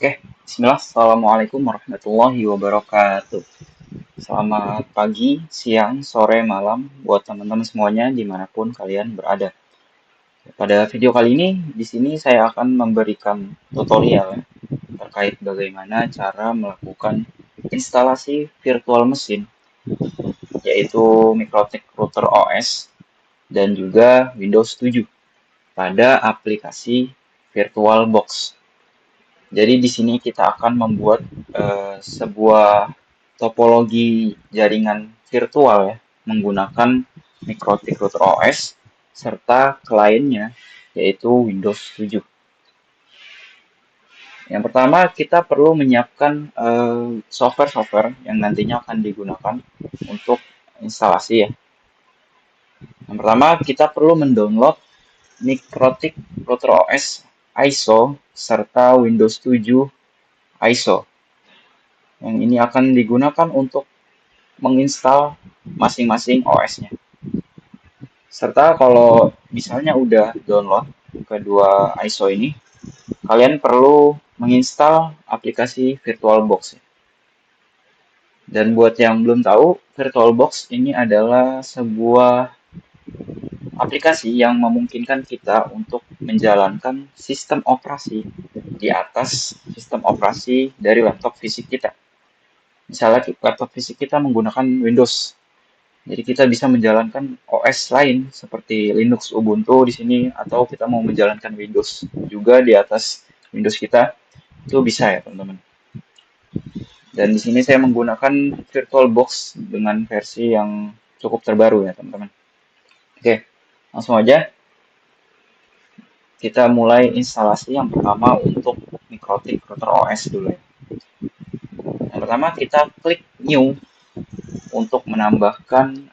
Oke, bismillah. Assalamualaikum warahmatullahi wabarakatuh. Selamat pagi, siang, sore, malam buat teman-teman semuanya dimanapun kalian berada. Pada video kali ini, di sini saya akan memberikan tutorial ya, terkait bagaimana cara melakukan instalasi virtual mesin, yaitu Mikrotik Router OS dan juga Windows 7 pada aplikasi VirtualBox. Jadi di sini kita akan membuat sebuah topologi jaringan virtual ya, menggunakan Mikrotik Router OS serta kliennya yaitu Windows 7. Yang pertama kita perlu menyiapkan software-software yang nantinya akan digunakan untuk instalasi ya. Yang pertama kita perlu mendownload Mikrotik Router OS ISO serta Windows 7 ISO. Yang ini akan digunakan untuk menginstal masing-masing OS-nya. Serta kalau misalnya udah download kedua ISO ini, kalian perlu menginstal aplikasi VirtualBox. Dan buat yang belum tahu, VirtualBox ini adalah sebuah aplikasi yang memungkinkan kita untuk menjalankan sistem operasi di atas sistem operasi dari laptop fisik kita. Misalnya laptop fisik kita menggunakan Windows, jadi kita bisa menjalankan OS lain seperti Linux, Ubuntu di sini, atau kita mau menjalankan Windows juga di atas Windows kita, itu bisa ya teman-teman. Dan di sini saya menggunakan VirtualBox dengan versi yang cukup terbaru ya teman-teman. Oke, langsung aja kita mulai instalasi yang pertama untuk Mikrotik Router OS dulu ya. Yang pertama kita klik New untuk menambahkan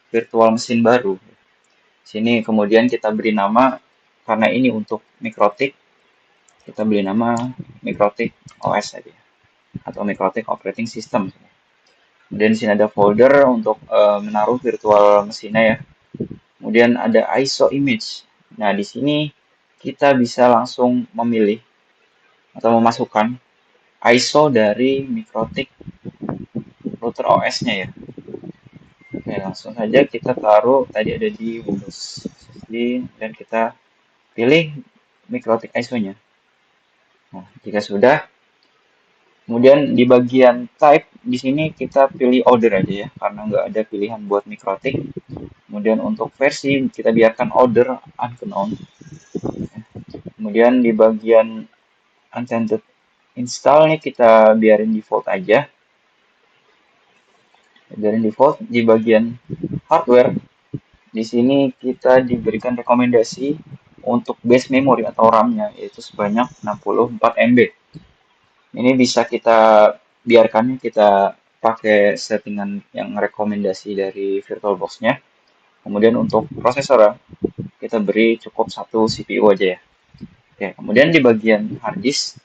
virtual mesin baru. Sini kemudian kita beri nama, karena ini untuk Mikrotik, kita beri nama Mikrotik OS saja, atau Mikrotik Operating System. Kemudian di sini ada folder untuk menaruh virtual mesinnya ya. Kemudian ada ISO image. Nah, di sini kita bisa langsung memilih atau memasukkan ISO dari Mikrotik Router OS-nya ya. Oke, langsung saja kita taruh, tadi ada di Windows dan kita pilih Mikrotik ISO-nya. Nah, jika sudah, kemudian di bagian type di sini kita pilih order aja ya, karena nggak ada pilihan buat Mikrotik. Kemudian untuk versi kita biarkan order unknown. Kemudian di bagian untended install nih kita biarin default aja. Biarin default. Di bagian hardware di sini kita diberikan rekomendasi untuk base memory atau RAM-nya yaitu sebanyak 64 MB. Ini bisa kita biarkan kita pakai settingan yang rekomendasi dari VirtualBox-nya. Kemudian untuk prosesor kita beri cukup satu CPU aja ya. Oke, kemudian di bagian hard disk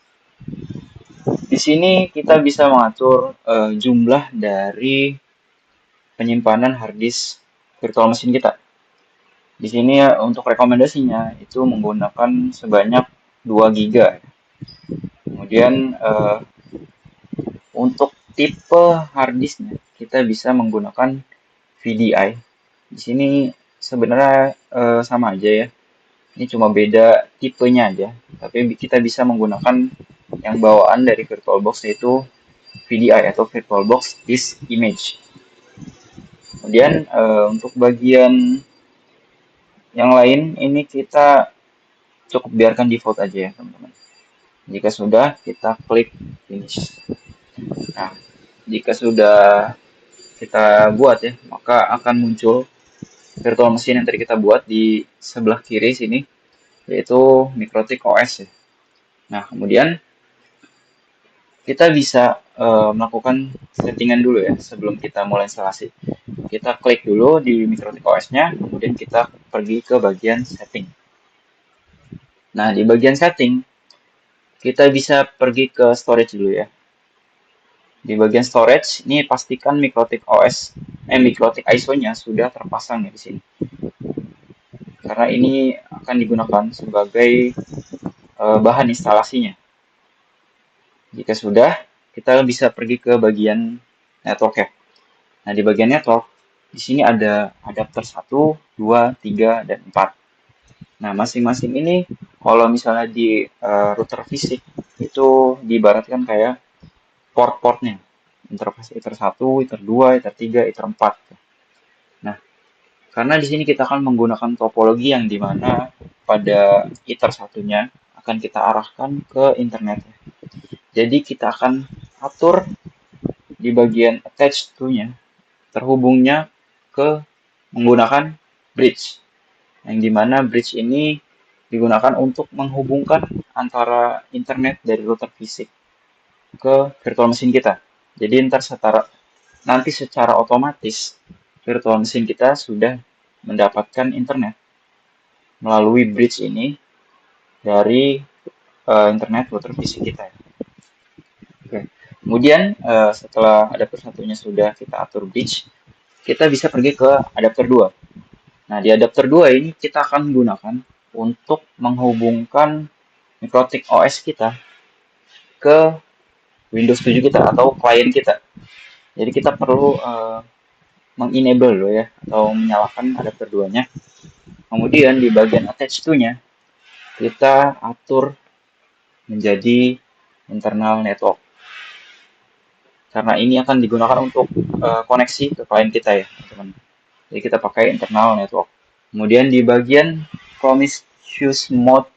di sini kita bisa mengatur jumlah dari penyimpanan hard disk virtual mesin kita. Di sini ya, untuk rekomendasinya itu menggunakan sebanyak 2 GB. Kemudian untuk tipe hard disknya kita bisa menggunakan VDI. Di sini sebenarnya sama aja ya. Ini cuma beda tipenya aja. Tapi kita bisa menggunakan yang bawaan dari VirtualBox yaitu VDI atau VirtualBox Disk Image. Kemudian untuk bagian yang lain ini kita cukup biarkan default aja ya teman-teman. Jika sudah kita klik finish. Nah, jika sudah kita buat ya, maka akan muncul virtual mesin yang tadi kita buat di sebelah kiri sini, yaitu Mikrotik OS ya. Nah, kemudian kita bisa melakukan settingan dulu ya sebelum kita mulai instalasi. Kita klik dulu di Mikrotik OS-nya, kemudian kita pergi ke bagian setting. Nah, di bagian setting, kita bisa pergi ke storage dulu ya. Di bagian storage, ini pastikan Mikrotik Mikrotik ISO-nya sudah terpasang ya di sini. Karena ini akan digunakan sebagai bahan instalasinya. Jika sudah, kita bisa pergi ke bagian network ya. Nah, di bagian network, di sini ada adapter 1, 2, 3, dan 4. Nah, masing-masing ini kalau misalnya di router fisik itu diibaratkan kayak port-portnya. Interface Ether 1, Ether 2, Ether 3, Ether 4. Nah, karena di sini kita akan menggunakan topologi yang dimana pada Ether satunya akan kita arahkan ke internet. Jadi kita akan atur di bagian attached to-nya, terhubungnya ke menggunakan bridge. Yang dimana bridge ini digunakan untuk menghubungkan antara internet dari router fisik ke virtual machine kita. Jadi nanti secara otomatis virtual machine kita sudah mendapatkan internet melalui bridge ini dari internet router fisik kita. Oke. Kemudian setelah adapter satunya sudah kita atur bridge, kita bisa pergi ke adapter 2. Nah, di adapter 2 ini kita akan gunakan untuk menghubungkan Mikrotik OS kita ke Windows 7 kita atau klien kita. Jadi kita perlu mengenable dulu ya atau menyalakan adapter 2-nya. Kemudian di bagian attach to-nya kita atur menjadi internal network. Karena ini akan digunakan untuk koneksi ke klien kita ya, teman-teman. Jadi kita pakai internal network. Kemudian di bagian promiscuous mode,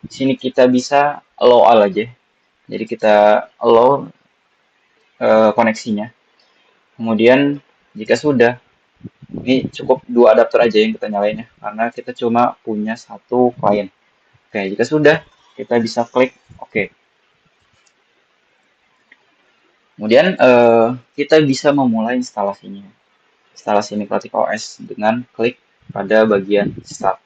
di sini kita bisa allow all aja. Jadi kita allow koneksinya. Kemudian jika sudah, ini cukup 2 adapter aja yang kita nyalain ya, karena kita cuma punya 1 klien. Oke, jika sudah, kita bisa klik OK. Kemudian kita bisa memulai instalasinya. Instalasi Mikrotik OS dengan klik pada bagian Start.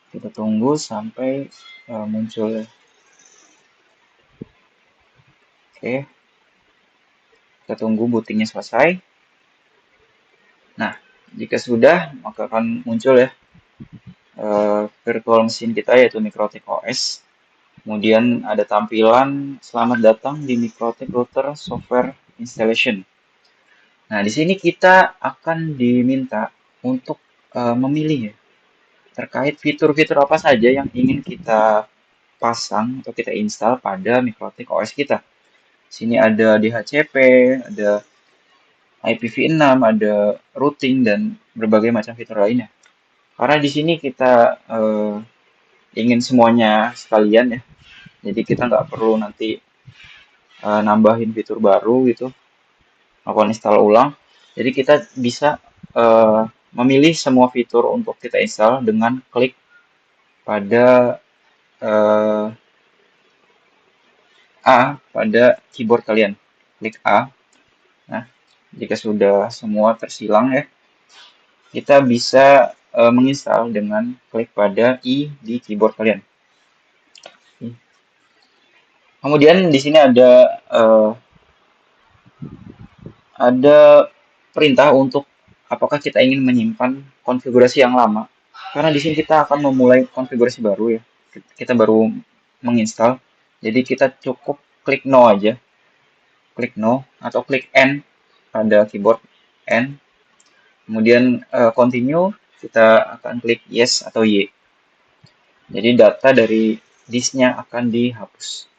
Kita tunggu sampai muncul. Oke. Kita tunggu bootingnya selesai. Nah, jika sudah, maka akan muncul ya virtual machine kita yaitu Mikrotik OS. Kemudian ada tampilan selamat datang di Mikrotik Router Software Installation. Nah, di sini kita akan diminta untuk memilih ya, terkait fitur-fitur apa saja yang ingin kita pasang atau kita install pada Mikrotik OS kita. Di sini ada DHCP, ada IPv6, ada routing dan berbagai macam fitur lainnya. Karena di sini kita ingin semuanya sekalian ya. Jadi kita nggak perlu nanti nambahin fitur baru gitu, melakukan install ulang. Jadi kita bisa memilih semua fitur untuk kita install dengan klik pada A pada keyboard kalian. Klik A. Nah, jika sudah semua tersilang ya, kita bisa menginstal dengan klik pada I di keyboard kalian. Kemudian di sini ada perintah untuk apakah kita ingin menyimpan konfigurasi yang lama. Karena di sini kita akan memulai konfigurasi baru ya. Kita baru menginstal. Jadi kita cukup klik no aja. Klik no atau klik N pada keyboard N. Kemudian continue, kita akan klik yes atau Y. Jadi data dari disknya akan dihapus.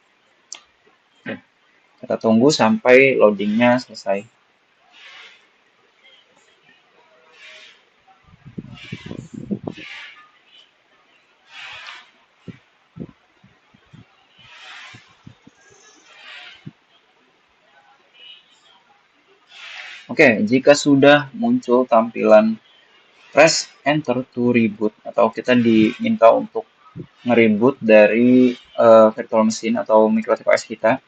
Kita tunggu sampai loadingnya selesai. Oke, jika sudah muncul tampilan press enter to reboot atau kita diminta untuk nge-reboot dari virtual machine atau Mikrotik OS kita.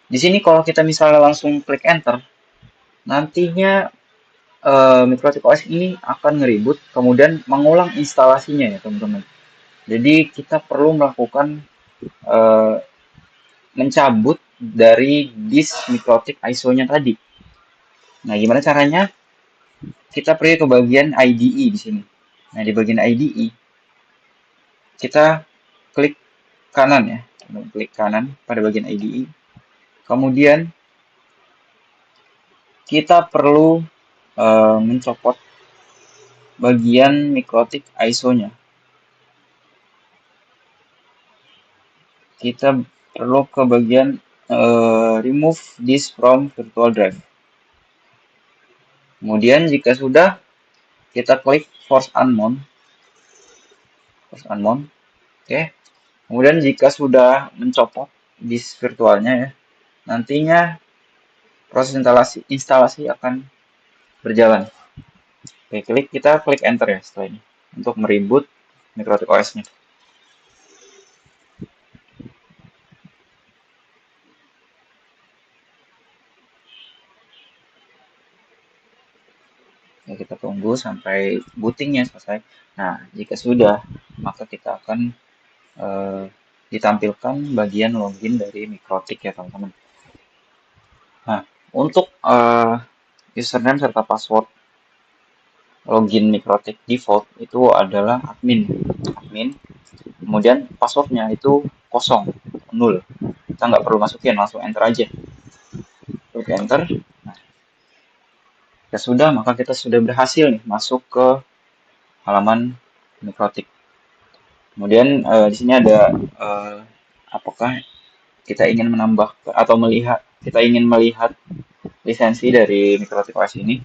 Di sini kalau kita misalnya langsung klik enter, nantinya Mikrotik OS ini akan nge-reboot kemudian mengulang instalasinya ya teman-teman. Jadi kita perlu melakukan eh, mencabut dari disk mikrotik ISO-nya tadi. Nah, gimana caranya? Kita pergi ke bagian IDE di sini. Nah, di bagian IDE kita klik kanan ya, klik kanan pada bagian IDE. Kemudian kita perlu mencopot bagian mikrotik ISO-nya. Kita perlu ke bagian remove disk from virtual drive. Kemudian jika sudah, kita klik force unmount. Force unmount. Oke. Kemudian jika sudah mencopot disk virtualnya ya, nantinya proses instalasi akan berjalan. Oke, kita klik enter ya setelah ini untuk mereboot mikrotik OS-nya. Ya, kita tunggu sampai bootingnya selesai. Nah, jika sudah, maka kita akan ditampilkan bagian login dari mikrotik ya teman-teman. Nah, untuk username serta password login mikrotik default itu adalah admin. Admin. Kemudian passwordnya itu kosong, 0. Kita nggak perlu masukin, langsung enter aja. Klik enter. Nah, jika sudah, maka kita sudah berhasil nih masuk ke halaman mikrotik. Kemudian di sini ada apakah kita ingin menambah atau kita ingin melihat lisensi dari mikrotik OS ini,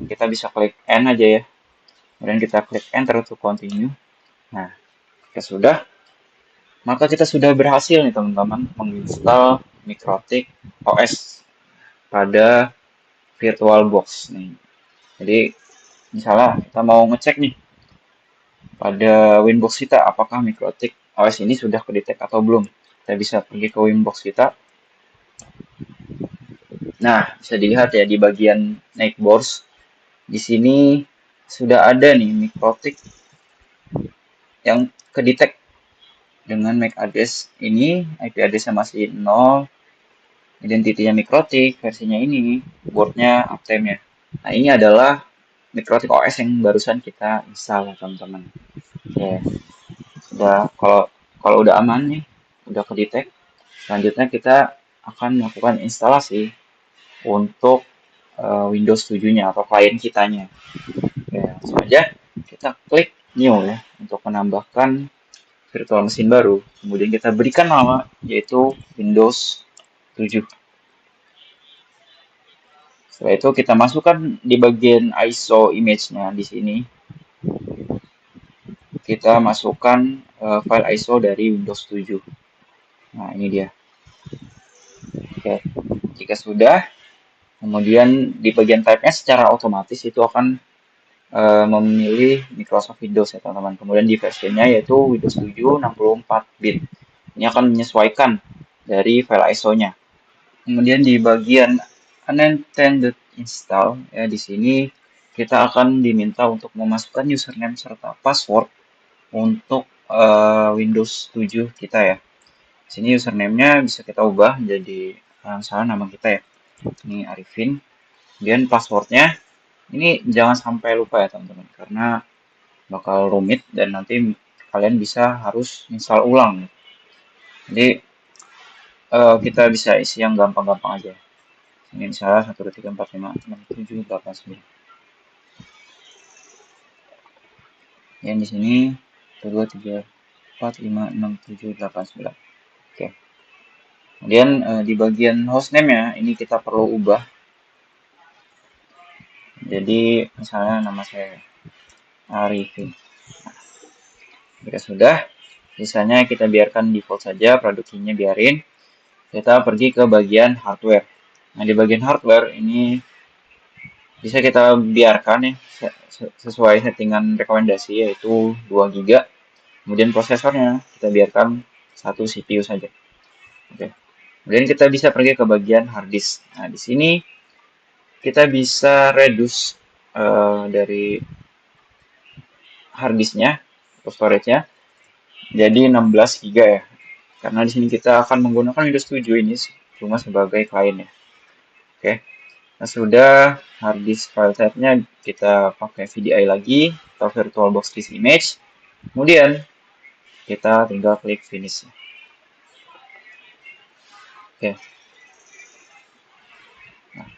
kita bisa klik N aja ya. Kemudian kita klik enter untuk continue. Nah, jika sudah, maka kita sudah berhasil nih teman-teman menginstal mikrotik OS pada VirtualBox nih. Jadi misalnya kita mau ngecek nih pada Winbox kita apakah mikrotik OS ini sudah kedetek atau belum. Kita bisa pergi ke Winbox kita. Nah, bisa dilihat ya di bagian Nightboards. Di sini sudah ada nih mikrotik yang kedetek dengan MAC address ini, IP address-nya masih 0, identitinya mikrotik, versinya ini, boardnya uptime-nya. Nah, ini adalah mikrotik OS yang barusan kita install teman-teman. Oke, udah kalau udah aman nih, udah kedetek, selanjutnya kita akan melakukan instalasi untuk Windows 7-nya atau klien kitanya. Oke, langsung aja kita klik new ya untuk menambahkan virtual mesin baru. Kemudian kita berikan nama yaitu Windows 7. Setelah itu kita masukkan di bagian ISO image-nya di sini. Kita masukkan file ISO dari Windows 7. Nah, ini dia. Oke, jika sudah, kemudian di bagian type-nya secara otomatis itu akan memilih Microsoft Windows ya teman-teman. Kemudian di versionnya yaitu Windows 7 64 bit. Ini akan menyesuaikan dari file ISO-nya. Kemudian di bagian unintended install ya di sini kita akan diminta untuk memasukkan username serta password untuk Windows 7 kita ya. Di sini username-nya bisa kita ubah menjadi misalnya nama kita ya. Ini Arifin. Kemudian passwordnya ini jangan sampai lupa ya teman-teman karena bakal rumit dan nanti kalian bisa harus install ulang. Jadi kita bisa isi yang gampang-gampang aja. Ini misalnya 1, 2, 3, 4, 5, 6, 7, 8, 9. Yang di sini 1, 2, 3, 4, 5, 6, 7, 8, 9. Oke. Kemudian di bagian hostname-nya ini kita perlu ubah. Jadi misalnya nama saya Arifin. Nah, jika sudah, sisanya kita biarkan default saja, produk key-nya biarin. Kita pergi ke bagian hardware. Nah, di bagian hardware ini bisa kita biarkan ya sesuai settingan rekomendasi yaitu 2 GB. Kemudian prosesornya kita biarkan 1 CPU saja. Oke. Kemudian kita bisa pergi ke bagian hard disk. Nah, di sini kita bisa reduce dari hard disknya atau storage-nya. Jadi 16 GB ya. Karena di sini kita akan menggunakan Windows 7 ini cuma sebagai klien ya. Oke. Nah, sudah hard disk file type-nya kita pakai VDI lagi atau VirtualBox Disk Image. Kemudian kita tinggal klik finish. Oke. Nah,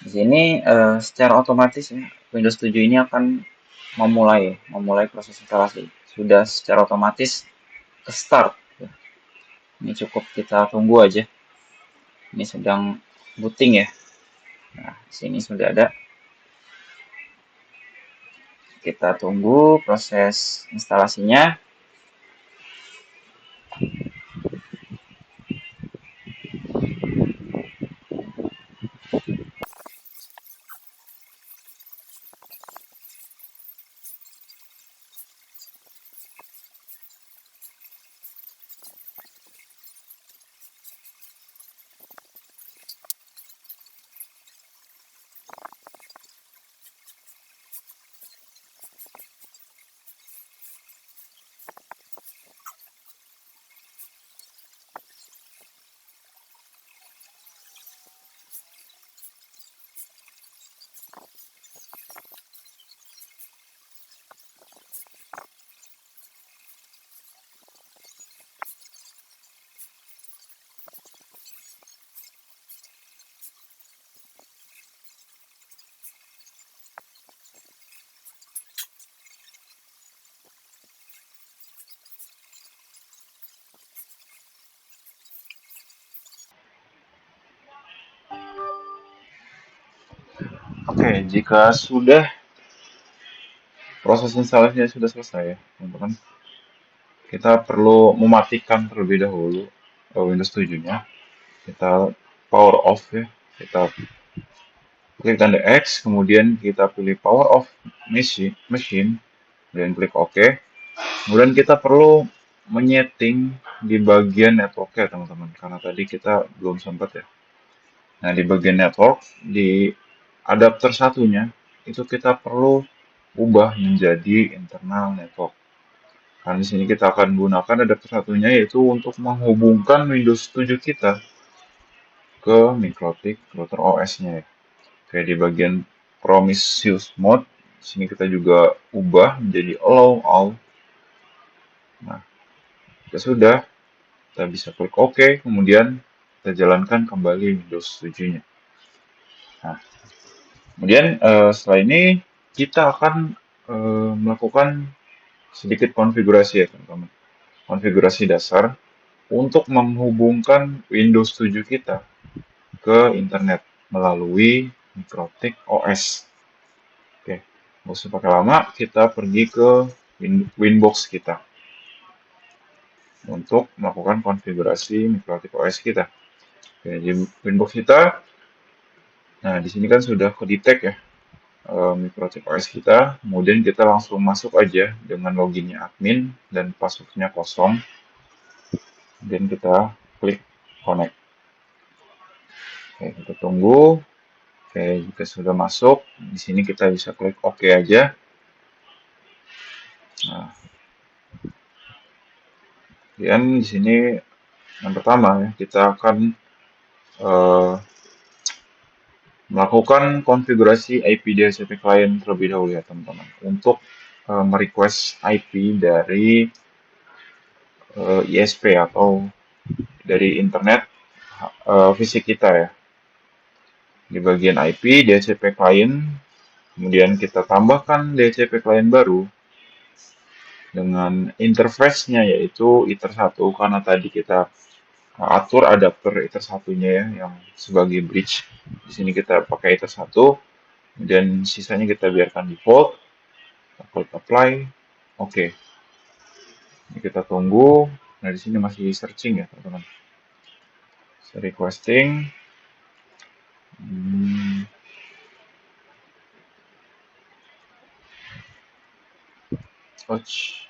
di sini secara otomatis ya, Windows 7 ini akan memulai proses instalasi. Sudah secara otomatis ke start. Ini cukup kita tunggu aja. Ini sedang booting ya. Nah, di sini sudah ada. Kita tunggu proses instalasinya. Oke, jika sudah proses instalasinya sudah selesai ya, teman-teman, kita perlu mematikan terlebih dahulu Windows 7-nya. Kita power off ya. Kita klik tanda X, kemudian kita pilih power off machine, dan klik OK. Kemudian kita perlu menyeting di bagian network ya teman-teman, karena tadi kita belum sempat ya. Nah, di bagian network, di adapter satunya, itu kita perlu ubah menjadi internal network. Karena di sini kita akan gunakan adapter satunya yaitu untuk menghubungkan Windows 7 kita ke Mikrotik router OS-nya ya. Oke, di bagian Prometheus mode, di sini kita juga ubah menjadi allow all. Nah, jika sudah, kita bisa klik OK, kemudian kita jalankan kembali Windows 7-nya. Nah, kemudian setelah ini kita akan melakukan sedikit konfigurasi ya teman-teman. Konfigurasi dasar untuk menghubungkan Windows 7 kita ke internet melalui Mikrotik OS. Oke, nggak usah pakai lama, kita pergi ke Winbox kita untuk melakukan konfigurasi Mikrotik OS kita. Oke, di Winbox kita, nah di sini kan sudah ke detect ya Mikrotik OS kita, kemudian kita langsung masuk aja dengan loginnya admin dan passwordnya kosong, dan kita klik connect. Oke, kita tunggu. Oke, jika sudah masuk, di sini kita bisa klik OK aja. Nah, kemudian di sini yang pertama ya, kita akan melakukan konfigurasi IP DHCP client terlebih dahulu ya teman-teman, untuk merequest IP dari ISP atau dari internet fisik kita ya. Di bagian IP DHCP client, kemudian kita tambahkan DHCP client baru dengan interface-nya yaitu Ether1, karena tadi kita atur adapter Ether1-nya ya yang sebagai bridge. Di sini kita pakai Ether1, kemudian sisanya kita biarkan default. Kita klik apply. Oke. Ini kita tunggu. Nah, di sini masih searching ya, teman-teman. Requesting. Ouch.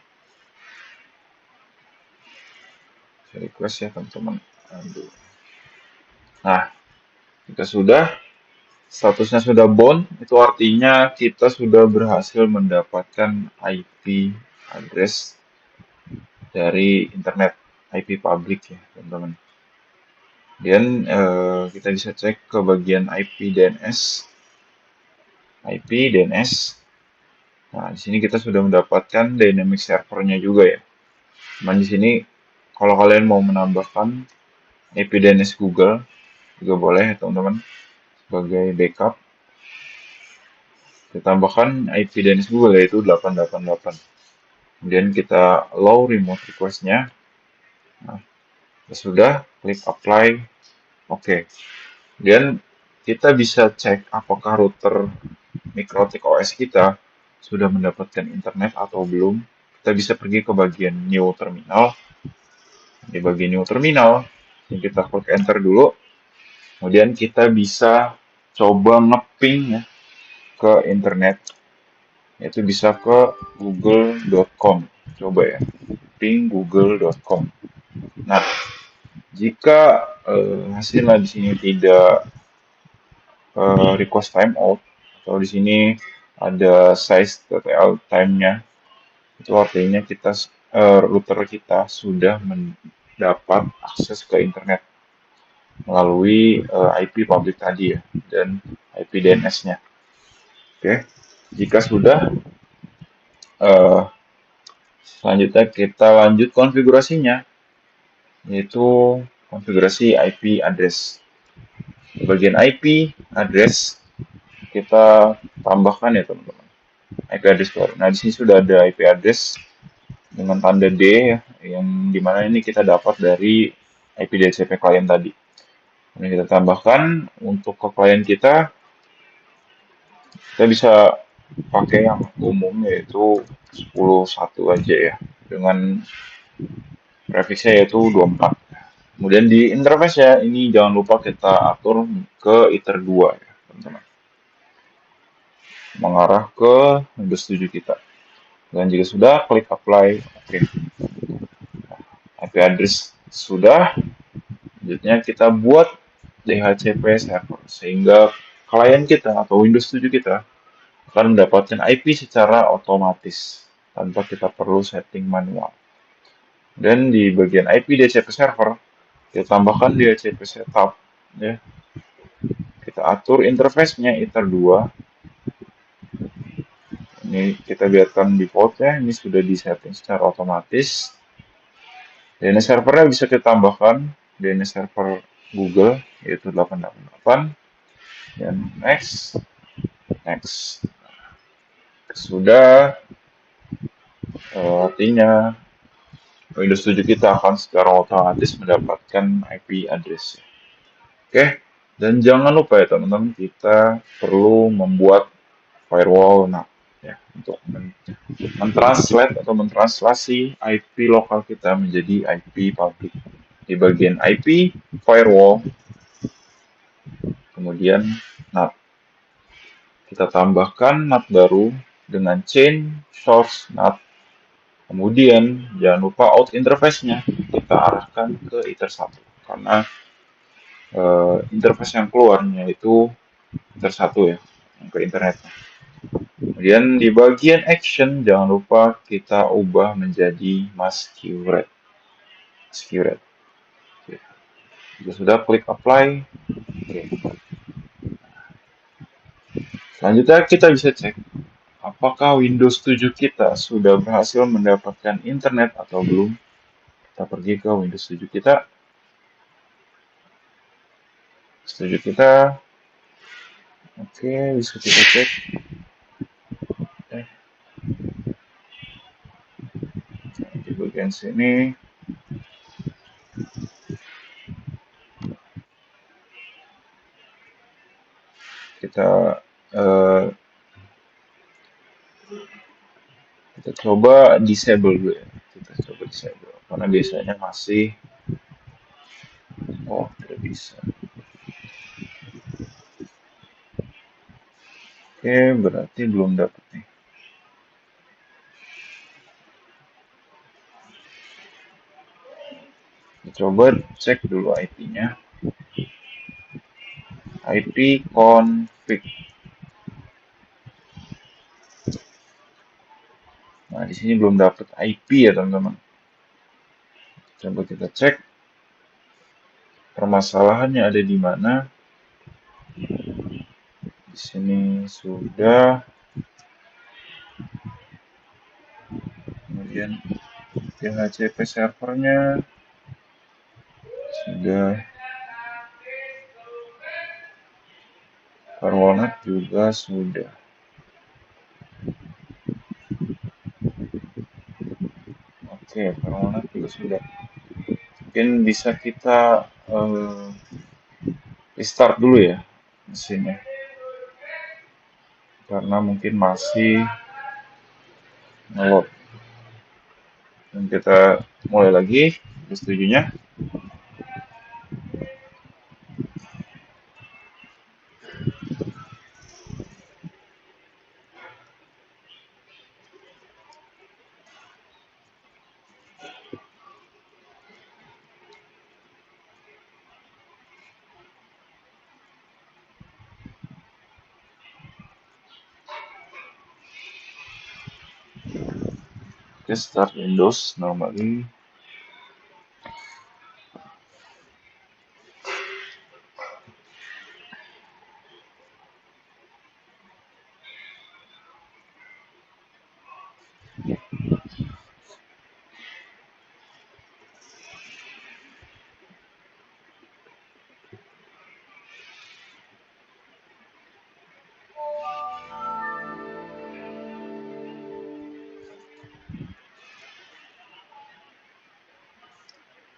Request ya, teman-teman. Nah, jika sudah statusnya sudah bound, itu artinya kita sudah berhasil mendapatkan IP address dari internet IP public ya, teman-teman. Dan kita bisa cek ke bagian IP DNS. IP DNS. Nah, di sini kita sudah mendapatkan dynamic servernya juga ya. Cuman di sini kalau kalian mau menambahkan IP DNS Google juga boleh ya teman-teman, sebagai backup. Kita tambahkan IP DNS Google yaitu 888. Kemudian kita allow remote request-nya. Nah, sudah, klik apply. Oke. Kemudian kita bisa cek apakah router Mikrotik OS kita sudah mendapatkan internet atau belum. Kita bisa pergi ke bagian new terminal. Di bagian new terminal, kita klik enter dulu. Kemudian kita bisa coba ngeping ya ke internet. Yaitu bisa ke google.com. Coba ya, ping google.com. Nah, jika hasilnya di sini tidak request timeout, atau di sini ada size.tl time-nya, itu artinya kita router kita sudah mendapat akses ke internet melalui IP public tadi ya, dan IP DNS-nya. Oke, jika sudah, selanjutnya kita lanjut konfigurasinya, yaitu konfigurasi IP address. Di bagian IP address kita tambahkan ya teman-teman, IP address baru. Nah, di sini sudah ada IP address dengan tanda D ya, yang dimana ini kita dapat dari IP DHCP klien tadi. Ini kita tambahkan untuk ke klien kita bisa pakai yang umum yaitu 10.1 aja ya, dengan prefiksnya yaitu 24. Kemudian di interface ya, ini jangan lupa kita atur ke iter 2 ya teman-teman, mengarah ke Windows 7 kita. Dan jika sudah, klik apply. Oke. IP address sudah. Selanjutnya kita buat DHCP server sehingga klien kita atau Windows 7 kita akan mendapatkan IP secara otomatis tanpa kita perlu setting manual. Dan di bagian IP DHCP server kita tambahkan DHCP setup ya. Kita atur interface-nya iter 2. Ini kita biarkan default-nya, ini sudah disetting secara otomatis. DNS servernya bisa kita tambahkan DNS server Google yaitu 888 dan next. Sudah, artinya Windows 7 kita akan secara otomatis mendapatkan IP address. Oke, dan jangan lupa ya teman-teman, kita perlu membuat firewall ya, untuk mentranslate atau mentranslasi IP lokal kita menjadi IP public. Di bagian IP firewall, kemudian NAT. Kita tambahkan NAT baru dengan chain source NAT. Kemudian jangan lupa out interface-nya kita arahkan ke iter 1 karena interface yang keluarnya itu iter 1 ya, ke internetnya. Kemudian di bagian action jangan lupa kita ubah menjadi masquerade. Jika sudah, klik apply. Oke. Selanjutnya kita bisa cek apakah Windows 7 kita sudah berhasil mendapatkan internet atau belum. Kita pergi ke Windows 7 kita. Oke, bisa kita cek. Di bagian sini kita coba disable dulu ya. Kita coba disable karena biasanya masih tidak bisa. Oke, berarti belum dapat nih. Coba cek dulu IP-nya. IP config. Nah, di sini belum dapat IP ya, teman-teman. Coba kita cek permasalahannya ada di mana. Di sini sudah, kemudian DHCP servernya sudah, firewallnet juga sudah. Oke, firewallnet juga sudah. Mungkin bisa kita restart dulu ya mesinnya, karena mungkin masih ngeload. Dan kita mulai lagi, setujunya. Oke, start Windows normally.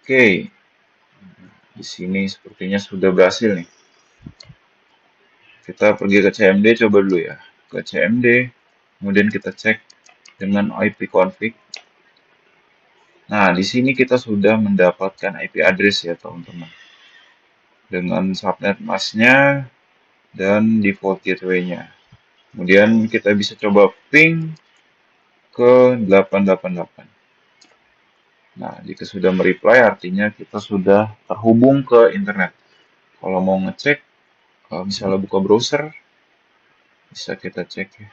Oke, di sini sepertinya sudah berhasil nih. Kita pergi ke CMD coba dulu ya. Ke CMD, kemudian kita cek dengan ipconfig. Nah, di sini kita sudah mendapatkan IP address ya, teman-teman. Dengan subnet masknya dan default gateway-nya. Kemudian kita bisa coba ping ke 888. Nah, jika sudah mereply artinya kita sudah terhubung ke internet. Kalau mau ngecek, kalau misalnya buka browser, bisa kita cek ya.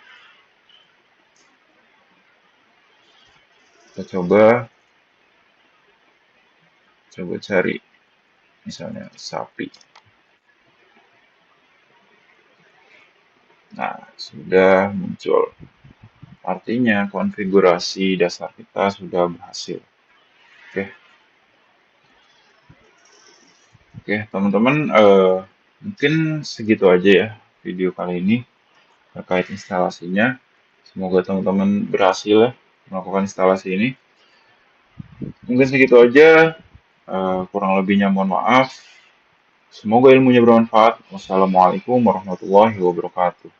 Kita coba cari misalnya sapi. Nah, sudah muncul. Artinya konfigurasi dasar kita sudah berhasil. Oke, oke teman-teman, mungkin segitu aja ya video kali ini terkait instalasinya. Semoga teman-teman berhasil ya melakukan instalasi ini. Mungkin segitu aja. Kurang lebihnya mohon maaf. Semoga ilmunya bermanfaat. Wassalamualaikum warahmatullahi wabarakatuh.